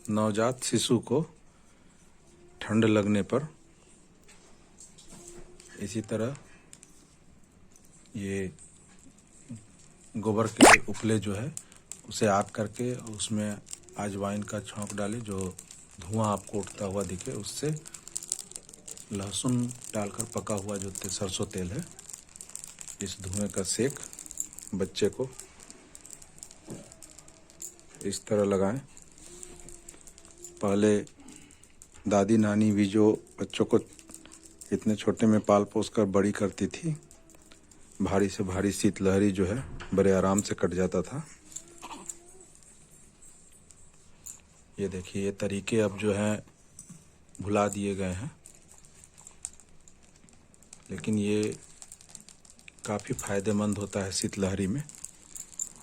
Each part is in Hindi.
नवजात शिशु को ठंड लगने पर इसी तरह ये गोबर के उपले जो है उसे आग करके उसमें अजवाइन का छौंक डालें, जो धुआं आपको उठता हुआ दिखे। उससे लहसुन डालकर पका हुआ जो सरसों तेल है, इस धुएं का सेक बच्चे को इस तरह लगाएं। पहले दादी नानी भी जो बच्चों को इतने छोटे में पाल पोस कर बड़ी करती थी, भारी से भारी शीतलहरी जो है बड़े आराम से कट जाता था। ये देखिए, ये तरीके अब जो है भुला दिए गए हैं, लेकिन ये काफ़ी फ़ायदेमंद होता है शीतलहरी में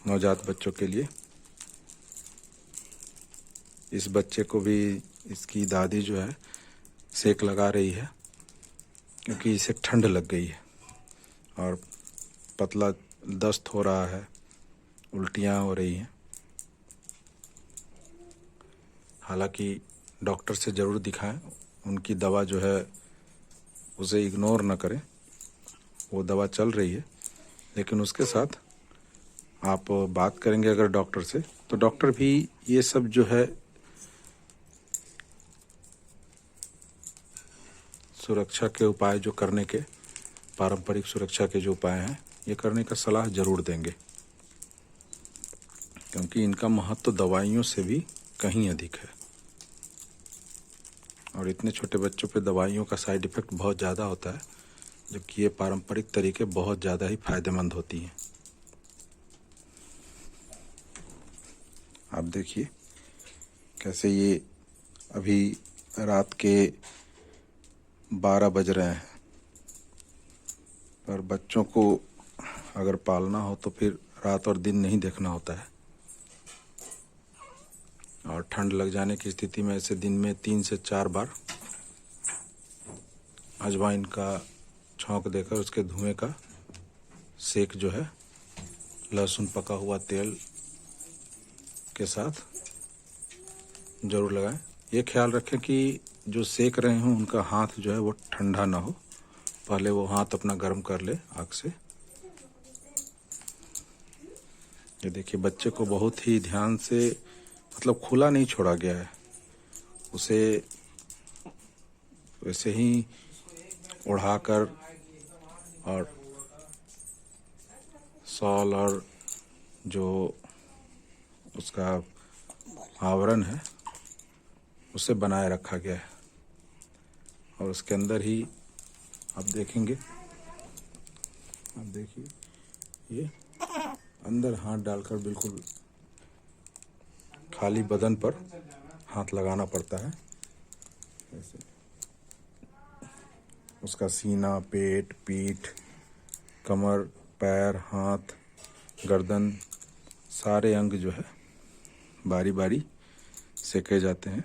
नवजात बच्चों के लिए। इस बच्चे को भी इसकी दादी जो है सेक लगा रही है, क्योंकि इसे ठंड लग गई है और पतला दस्त हो रहा है, उल्टियाँ हो रही हैं। हालांकि डॉक्टर से ज़रूर दिखाएं, उनकी दवा जो है उसे इग्नोर न करें। वो दवा चल रही है, लेकिन उसके साथ आप बात करेंगे अगर डॉक्टर से, तो डॉक्टर भी ये सब जो है सुरक्षा के उपाय जो करने के, पारंपरिक सुरक्षा के जो उपाय हैं, ये करने का सलाह ज़रूर देंगे, क्योंकि इनका महत्व दवाइयों से भी कहीं अधिक है। और इतने छोटे बच्चों पे दवाइयों का साइड इफ़ेक्ट बहुत ज़्यादा होता है, जबकि ये पारंपरिक तरीके बहुत ज़्यादा ही फायदेमंद होती हैं। आप देखिए कैसे ये अभी रात के 12 बज रहे हैं, पर बच्चों को अगर पालना हो तो फिर रात और दिन नहीं देखना होता है। और ठंड लग जाने की स्थिति में ऐसे दिन में 3 से 4 बार अजवाइन का छौंक देकर उसके धुएं का सेक जो है लहसुन पका हुआ तेल के साथ ज़रूर लगाएं। ये ख्याल रखें कि जो सेक रहे हों उनका हाथ जो है वो ठंडा ना हो, पहले वो हाथ अपना गर्म कर ले आग से। ये देखिए, बच्चे को बहुत ही ध्यान से, मतलब खुला नहीं छोड़ा गया है, उसे वैसे ही ओढ़ाकर और शॉल और जो उसका आवरण है उसे बनाए रखा गया है। और उसके अंदर ही आप देखेंगे, आप देखिए, ये अंदर हाथ डालकर बिल्कुल खाली बदन पर हाथ लगाना पड़ता है। ऐसे उसका सीना, पेट, पीठ, कमर, पैर, हाथ, गर्दन, सारे अंग जो है बारी बारी सेके जाते हैं।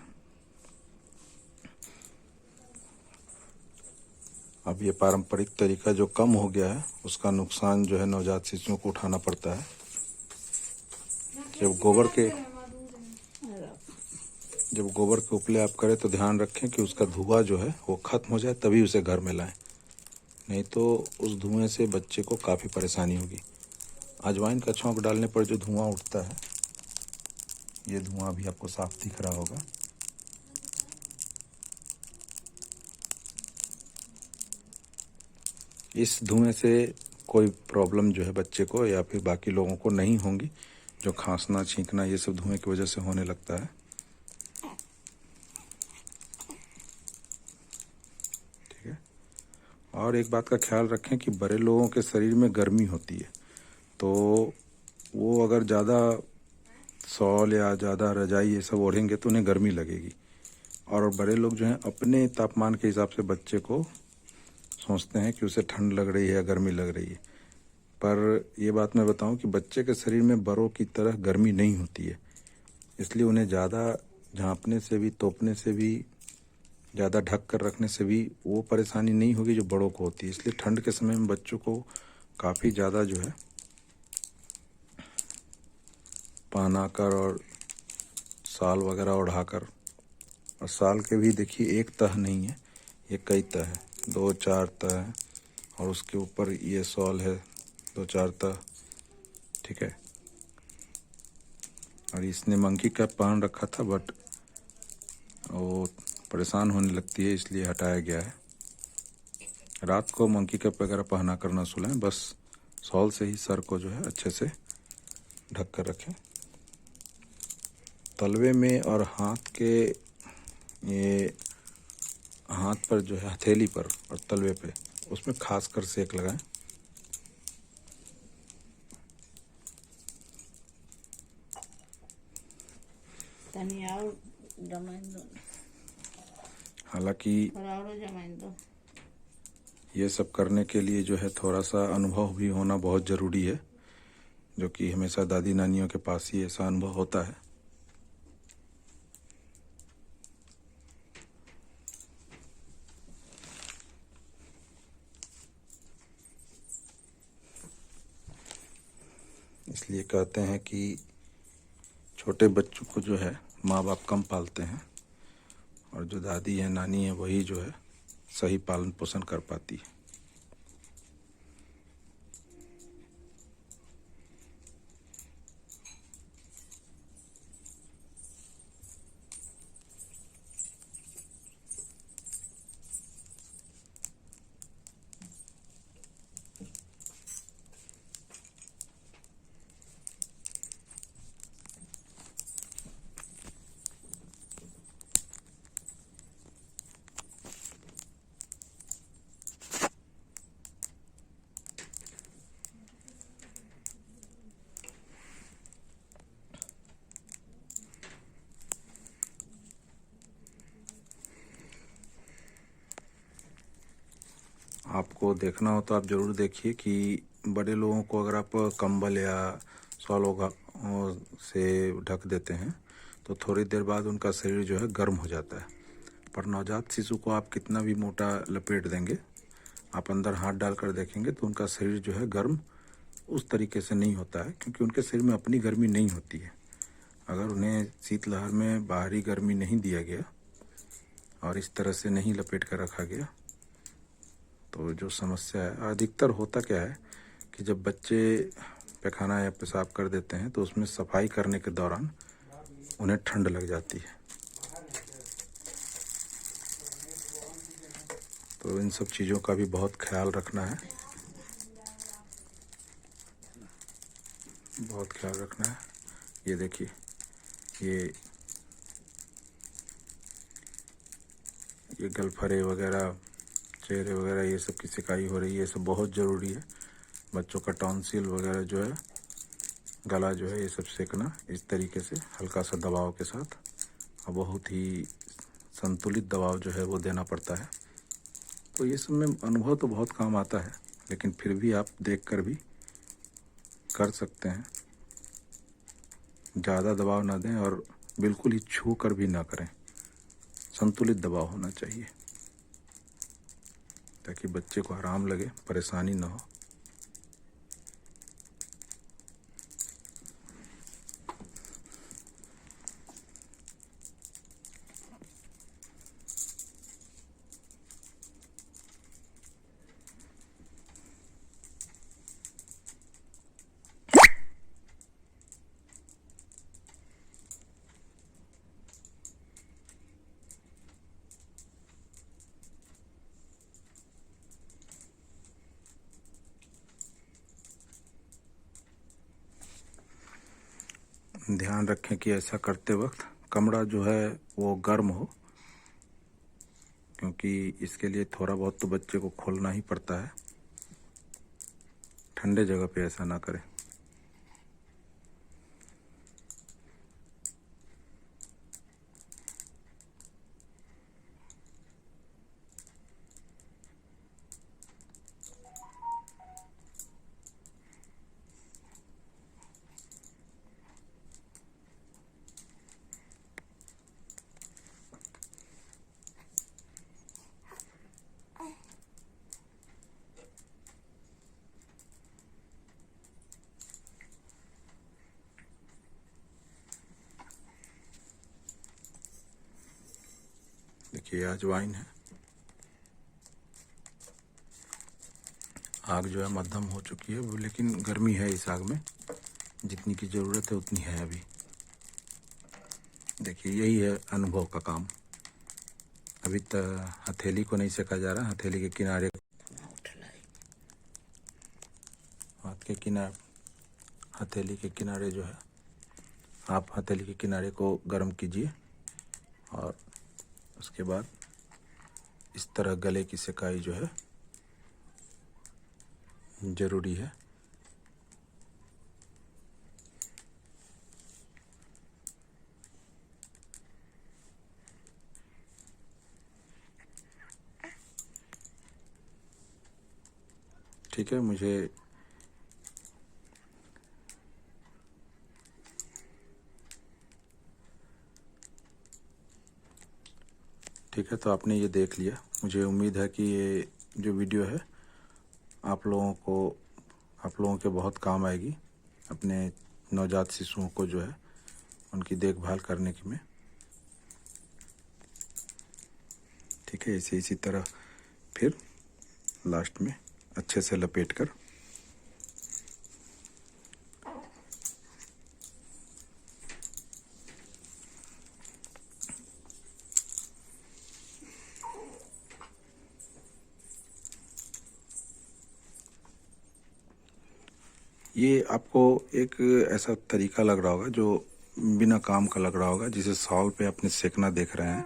अब ये पारंपरिक तरीका जो कम हो गया है, उसका नुकसान जो है नवजात शिशुओं को उठाना पड़ता है। जब गोबर के उपले आप करें तो ध्यान रखें कि उसका धुआं जो है वो ख़त्म हो जाए, तभी उसे घर में लाएं, नहीं तो उस धुएं से बच्चे को काफ़ी परेशानी होगी। अजवाइन का छौंक डालने पर जो धुआं उठता है, ये धुआं भी आपको साफ दिख रहा होगा। इस धुएं से कोई प्रॉब्लम जो है बच्चे को या फिर बाकी लोगों को नहीं होंगी। जो खांसना, छींकना, ये सब धुएं की वजह से होने लगता है। ठीक है। और एक बात का ख्याल रखें कि बड़े लोगों के शरीर में गर्मी होती है, तो वो अगर ज़्यादा शॉल या ज़्यादा रजाई ये सब ओढ़ेंगे तो उन्हें गर्मी लगेगी। और बड़े लोग जो हैं अपने तापमान के हिसाब से बच्चे को सोचते हैं कि उसे ठंड लग रही है या गर्मी लग रही है, पर ये बात मैं बताऊं कि बच्चे के शरीर में बड़ों की तरह गर्मी नहीं होती है। इसलिए उन्हें ज़्यादा झाँपने से भी, तोपने से भी, ज़्यादा ढक कर रखने से भी वो परेशानी नहीं होगी जो बड़ों को होती है। इसलिए ठंड के समय में बच्चों को काफ़ी ज़्यादा जो है पहना कर और साल वगैरह ओढ़ाकर, और साल के भी देखिए एक तह नहीं है, ये कई तह है, 2-4 तह है, और उसके ऊपर ये सॉल है 2-4 तह, ठीक है। और इसने मंकी कैप पहन रखा था, बट वो परेशान होने लगती है इसलिए हटाया गया है। रात को मंकी कैप वगैरह पहना करना सुलाएं, बस सॉल से ही सर को जो है अच्छे से ढक कर रखें। तलवे में और हाथ के, ये हाथ पर जो है, हथेली पर और तलवे पे, उसमें खास कर सेक लगाएं। हालांकि ये सब करने के लिए जो है थोड़ा सा अनुभव भी होना बहुत ज़रूरी है, जो कि हमेशा दादी नानियों के पास ही ऐसा अनुभव होता है। इसलिए कहते हैं कि छोटे बच्चों को जो है माँ बाप कम पालते हैं, और जो दादी है, नानी है, वही जो है सही पालन पोषण कर पाती है। आपको देखना हो तो आप ज़रूर देखिए कि बड़े लोगों को अगर आप कंबल या शॉल से ढक देते हैं तो थोड़ी देर बाद उनका शरीर जो है गर्म हो जाता है। पर नवजात शिशु को आप कितना भी मोटा लपेट देंगे, आप अंदर हाथ डालकर देखेंगे तो उनका शरीर जो है गर्म उस तरीके से नहीं होता है, क्योंकि उनके शरीर में अपनी गर्मी नहीं होती है। अगर उन्हें शीतलहर में बाहरी गर्मी नहीं दिया गया और इस तरह से नहीं लपेट कर रखा गया, तो जो समस्या है, अधिकतर होता क्या है कि जब बच्चे पैखाना या पेशाब कर देते हैं तो उसमें सफाई करने के दौरान उन्हें ठंड लग जाती है। तो इन सब चीज़ों का भी बहुत ख्याल रखना है, बहुत ख्याल रखना है। ये देखिए, ये गलफरे वगैरह, चेहरे वगैरह, ये सब की सिकाई हो रही है, ये सब बहुत ज़रूरी है। बच्चों का टॉन्सिल वगैरह जो है, गला जो है, ये सब सेकना इस तरीके से हल्का सा दबाव के साथ, और बहुत ही संतुलित दबाव जो है वो देना पड़ता है। तो ये सब में अनुभव तो बहुत काम आता है, लेकिन फिर भी आप देख कर भी कर सकते हैं। ज़्यादा दबाव ना दें और बिल्कुल ही छू कर भी ना करें, संतुलित दबाव होना चाहिए ताकि बच्चे को आराम लगे, परेशानी ना हो। ध्यान रखें कि ऐसा करते वक्त कमरा जो है वो गर्म हो, क्योंकि इसके लिए थोड़ा बहुत तो बच्चे को खोलना ही पड़ता है। ठंडे जगह पे ऐसा ना करें। देखिए अजवाइन है। आग जो है मध्यम हो चुकी है, लेकिन गर्मी है इस आग में, जितनी की ज़रूरत है उतनी है अभी। देखिए यही है अनुभव का काम। अभी तक हथेली को नहीं सेका जा रहा, हथेली के किनारे, हाथ के किनारे, हथेली के किनारे जो है, आप हथेली के किनारे को गर्म कीजिए और उसके बाद इस तरह गले की सेकाई जो है ज़रूरी है। ठीक है, मुझे ठीक है, तो आपने ये देख लिया। मुझे उम्मीद है कि ये जो वीडियो है आप लोगों के बहुत काम आएगी, अपने नवजात शिशुओं को जो है उनकी देखभाल करने की में। ठीक है, इसी तरह फिर लास्ट में अच्छे से लपेट कर ये आपको एक ऐसा तरीका लग रहा होगा जो बिना काम का लग रहा होगा, जिसे सॉल पे अपने सेकना देख रहे हैं,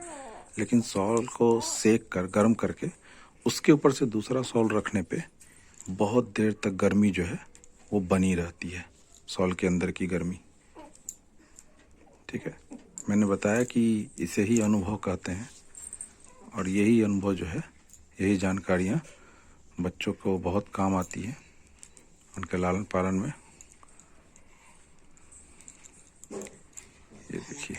लेकिन सॉल को सेक कर गर्म करके उसके ऊपर से दूसरा सॉल रखने पे बहुत देर तक गर्मी जो है वो बनी रहती है, सॉल के अंदर की गर्मी। ठीक है, मैंने बताया कि इसे ही अनुभव कहते हैं, और यही अनुभव जो है, यही जानकारियाँ बच्चों को बहुत काम आती है उनके लालन पालन में। ये देखिए,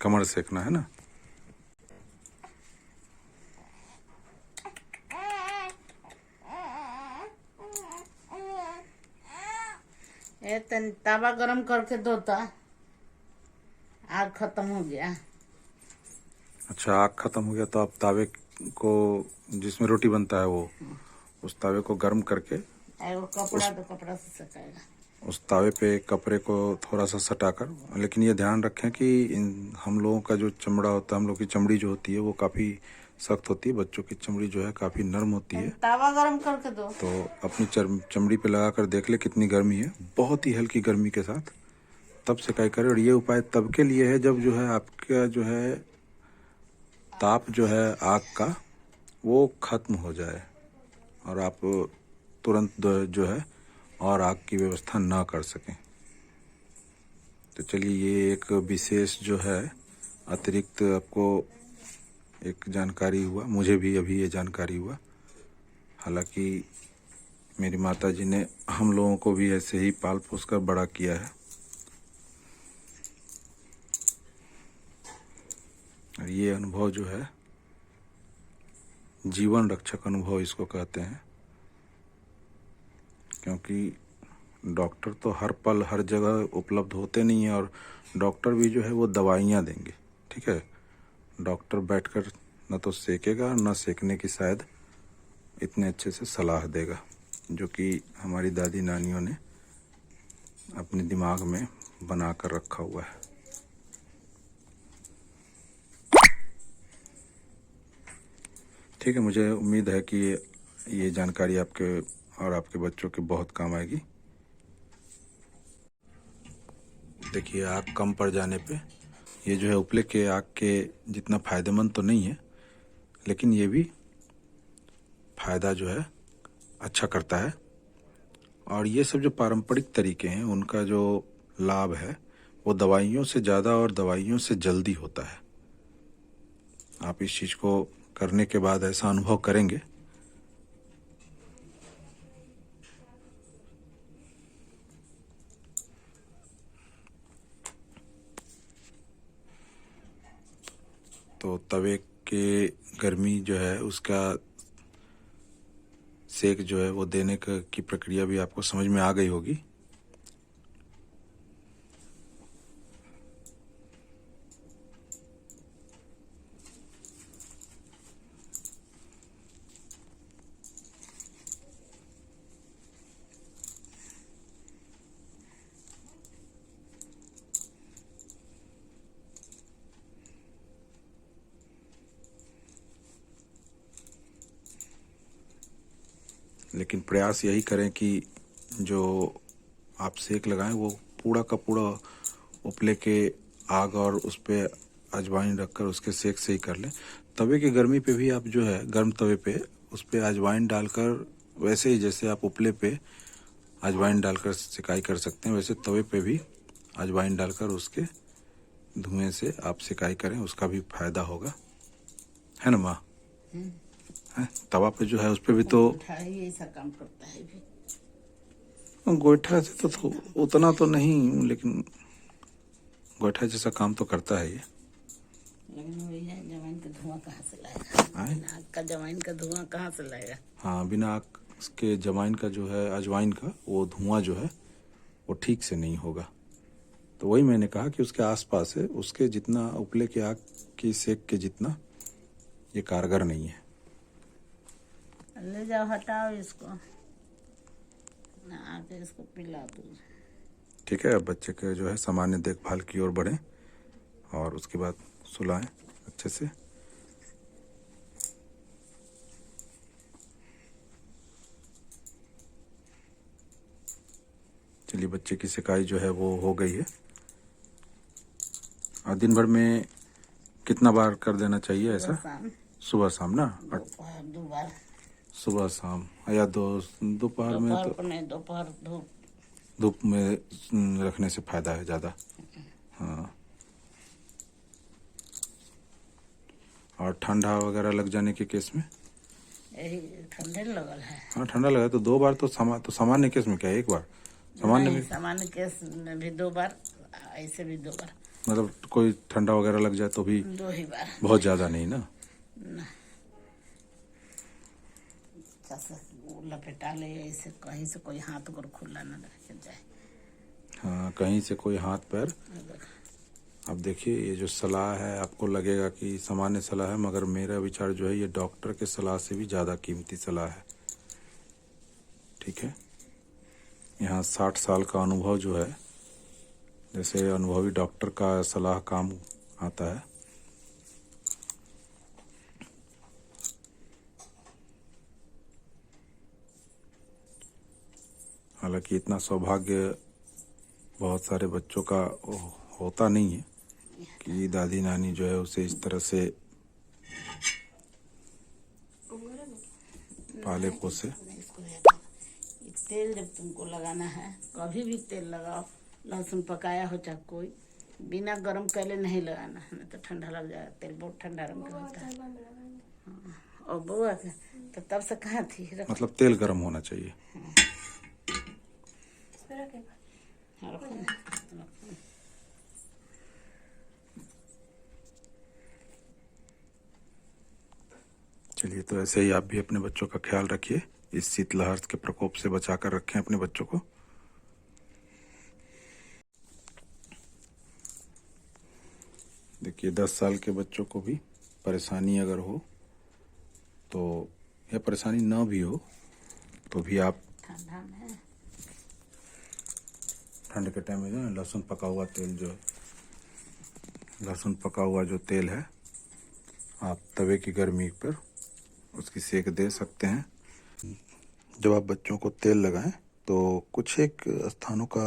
कमर सेकना है ना। ये तवा गरम करके दो तो आग खत्म हो गया। अच्छा, आग खत्म हो गया तो आप तावे को, जिसमें रोटी बनता है वो, उस तावे को गर्म करके एगो कपड़ा तो कपड़ा से सकाएगा। उस तावे पे कपड़े को थोड़ा सा सटाकर, लेकिन ये ध्यान रखें कि हम लोगों का जो चमड़ा होता है, हम लोग की चमड़ी जो होती है वो काफ़ी सख्त होती है, बच्चों की चमड़ी जो है काफ़ी नरम होती है। तवा गरम करके दो तो अपनी चमड़ी पे लगा कर देख ले कितनी गर्मी है, बहुत ही हल्की गर्मी के साथ तब सिकाई करें। और ये उपाय तब के लिए है जब जो है आपका जो है ताप जो है आग का वो खत्म हो जाए और आप तुरंत जो है और आग की व्यवस्था ना कर सकें। तो चलिए, ये एक विशेष जो है अतिरिक्त आपको एक जानकारी हुआ, मुझे भी अभी ये जानकारी हुआ। हालांकि मेरी माता जी ने हम लोगों को भी ऐसे ही पाल पोस कर बड़ा किया है, और ये अनुभव जो है जीवन रक्षक अनुभव इसको कहते हैं, क्योंकि डॉक्टर तो हर पल हर जगह उपलब्ध होते नहीं हैं, और डॉक्टर भी जो है वो दवाइयाँ देंगे। ठीक है, डॉक्टर बैठकर न तो सेकेगा, न सेकने की शायद इतने अच्छे से सलाह देगा, जो कि हमारी दादी नानियों ने अपने दिमाग में बना कर रखा हुआ है। ठीक है, मुझे उम्मीद है कि ये जानकारी आपके और आपके बच्चों के बहुत काम आएगी। देखिए, आग कम पड़ जाने पे ये जो है उपले के आग के जितना फ़ायदेमंद तो नहीं है, लेकिन ये भी फ़ायदा जो है अच्छा करता है। और ये सब जो पारंपरिक तरीके हैं उनका जो लाभ है वो दवाइयों से ज़्यादा और दवाइयों से जल्दी होता है। आप इस चीज़ को करने के बाद ऐसा अनुभव करेंगे। तो तवे के गर्मी जो है उसका सेक जो है वो देने की प्रक्रिया भी आपको समझ में आ गई होगी। लेकिन प्रयास यही करें कि जो आप सेक लगाएं वो पूरा का पूरा उपले के आग और उस पे अजवाइन रखकर उसके सेक से ही कर लें। तवे की गर्मी पे भी आप जो है गर्म तवे पे उस पे अजवाइन डालकर, वैसे ही जैसे आप उपले पे अजवाइन डालकर सिकाई कर सकते हैं, वैसे तवे पे भी अजवाइन डालकर उसके धुएं से आप सिकाई करें, उसका भी फायदा होगा, है ना माँ? है तवा पे जो है उस पे भी तो गोईठा ही ऐसा काम करता है भी। गोईठा से तो उतना तो नहीं, लेकिन गोईठा जैसा काम तो करता है ये। लेकिन वही है, जवाइन का धुआं कहाँ से लाएगा? आए? बिना आग का जवाइन का धुआं कहाँ से लाएगा? हाँ, बिना आग के जवाइन का जो है, अजवाइन का वो धुआं जो है वो ठीक से नहीं होगा। तो वही मैंने कहा कि उसके आसपास है, उसके जितना उपले के आग की सेक के जितना ये कारगर नहीं है। ले जाओ, हटाओ इसको, ना आके इसको पिला दो। ठीक है, अब बच्चे के जो है सामान्य देखभाल की ओर बढ़ें और उसके बाद सुलाएं अच्छे से। चलिए, बच्चे की सिकाई जो है वो हो गई है। और दिन भर में कितना बार कर देना चाहिए ऐसा? सुबह शाम ना? दोपहर 2 बार। सुबह शाम या दोपहर में दोपहर तो को नहीं, दोपहर धूप में रखने से फायदा है ज़्यादा। हाँ, और ठंडा वगैरह लग जाने के केस में? यही ठंडे लगल है। हाँ, ठंडा लगा तो 2 बार तो सामान्य केस में क्या, 1 बार? सामान्य में सामान्य केस में भी 2 बार, ऐसे भी 2 बार। मतलब कोई ठंडा वगैरह लग जाए तो भी 2 ही बार, बहुत ज़्यादा नहीं ना? लपेटा ले ऐसे, कहीं से कोई हाथ गोड़ खुला न रह जाए। हाँ, कहीं से कोई हाथ पैर। अब देखिए, ये जो सलाह है आपको लगेगा कि सामान्य सलाह है, मगर मेरा विचार जो है ये डॉक्टर के सलाह से भी ज़्यादा कीमती सलाह है। ठीक है, यहाँ 60 साल का अनुभव जो है, जैसे अनुभवी डॉक्टर का सलाह काम आता है। हालांकि इतना सौभाग्य बहुत सारे बच्चों का होता नहीं है कि दादी नानी जो है उसे इस तरह से पाले पोसे। तेल जब तुमको लगाना है, कभी भी तेल लगाओ, लहसुन पकाया हो चाहे कोई, बिना गरम कैले नहीं लगाना, नहीं तो ठंडा लग जाएगा। तेल बहुत ठंडा रंग का होता है। और बउआ तो तब से कहाँ थी? मतलब तेल गर्म होना चाहिए। चलिए, तो ऐसे ही आप भी अपने बच्चों का ख्याल रखिए, इस शीतलहर के प्रकोप से बचाकर रखें अपने बच्चों को। देखिए, 10 साल के बच्चों को भी परेशानी अगर हो तो, या परेशानी ना भी हो तो भी आप ठंड के टाइम में जो है लहसुन पका हुआ तेल जो है, लहसुन पका हुआ जो तेल है, आप तवे की गर्मी पर उसकी सेक दे सकते हैं। जब आप बच्चों को तेल लगाएं तो कुछ एक स्थानों का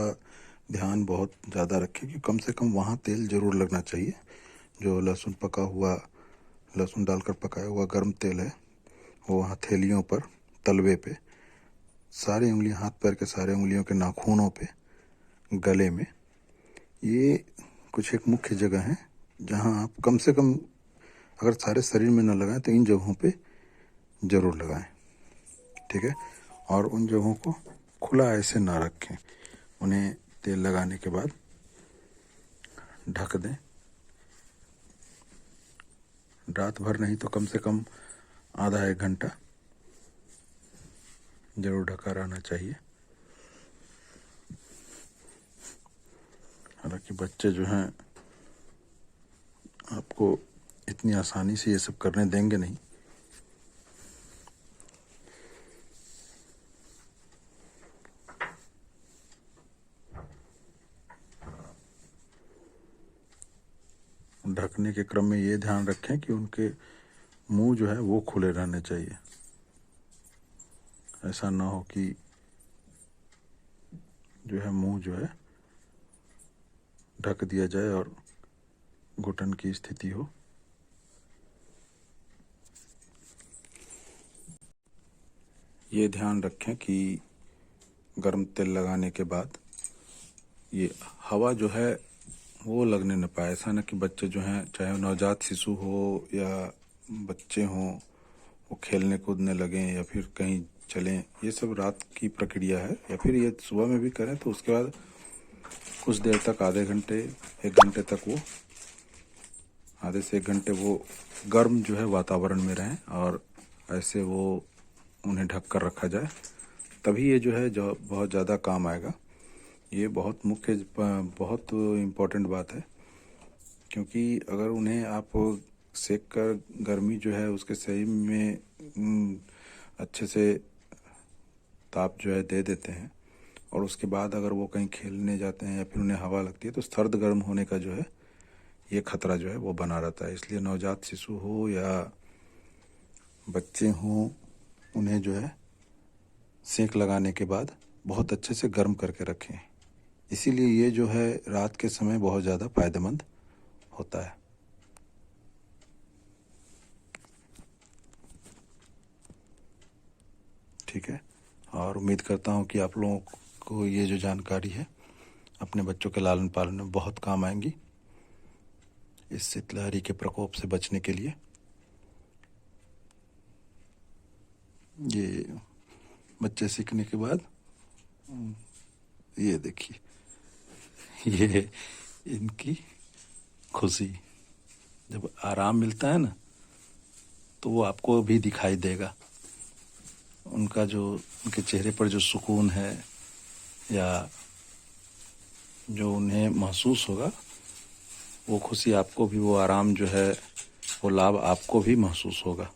ध्यान बहुत ज़्यादा रखें कि कम से कम वहाँ तेल ज़रूर लगना चाहिए। जो लहसुन पका हुआ, लहसुन डालकर पकाया हुआ गर्म तेल है, वो वहाँ थैलियों पर, तलवे पे, सारी उंगलियां, हाथ पैर के सारे उंगलियों के नाखूनों पे, गले में, ये कुछ एक मुख्य जगह है जहाँ आप कम से कम, अगर सारे शरीर में न लगाएं तो इन जगहों पे ज़रूर लगाएं। ठीक है, और उन जगहों को खुला ऐसे ना रखें, उन्हें तेल लगाने के बाद ढक दें। रात भर नहीं तो कम से कम आधा 1 घंटा जरूर ढका रहना चाहिए। हालांकि बच्चे जो हैं आपको इतनी आसानी से ये सब करने देंगे नहीं। ढकने के क्रम में ये ध्यान रखें कि उनके मुंह जो है वो खुले रहने चाहिए। ऐसा ना हो कि जो है मुंह जो है ढक दिया जाए और घुटन की स्थिति हो। ये ध्यान रखें कि गर्म तेल लगाने के बाद ये हवा जो है वो लगने न पाए। ऐसा ना कि बच्चे जो हैं, चाहे नवजात शिशु हो या बच्चे हों, वो खेलने कूदने लगें या फिर कहीं चलें। ये सब रात की प्रक्रिया है, या फिर ये सुबह में भी करें तो उसके बाद कुछ देर तक, आधे घंटे 1 घंटे तक, वो आधे से 1 घंटे वो गर्म जो है वातावरण में रहें और ऐसे वो उन्हें ढक कर रखा जाए। तभी ये जो है जो बहुत ज़्यादा काम आएगा। ये बहुत इम्पोर्टेंट बात है, क्योंकि अगर उन्हें आप सेक कर गर्मी जो है उसके शरीर में अच्छे से ताप जो है दे देते हैं और उसके बाद अगर वो कहीं खेलने जाते हैं या फिर उन्हें हवा लगती है तो सर्द गर्म होने का जो है ये खतरा जो है वो बना रहता है। इसलिए नवजात शिशु हो या बच्चे हों, उन्हें जो है सेक लगाने के बाद बहुत अच्छे से गर्म करके रखें। इसीलिए ये जो है रात के समय बहुत ज़्यादा फायदेमंद होता है। ठीक है, और उम्मीद करता हूँ कि आप लोगों को ये जो जानकारी है अपने बच्चों के लालन पालन में बहुत काम आएंगी, इस शीतलहरी के प्रकोप से बचने के लिए। ये बच्चे सीखने के बाद ये देखिए, ये इनकी खुशी, जब आराम मिलता है ना तो वो आपको भी दिखाई देगा। उनका जो, उनके चेहरे पर जो सुकून है या जो उन्हें महसूस होगा, वो खुशी आपको भी, वो आराम जो है, वो लाभ आपको भी महसूस होगा।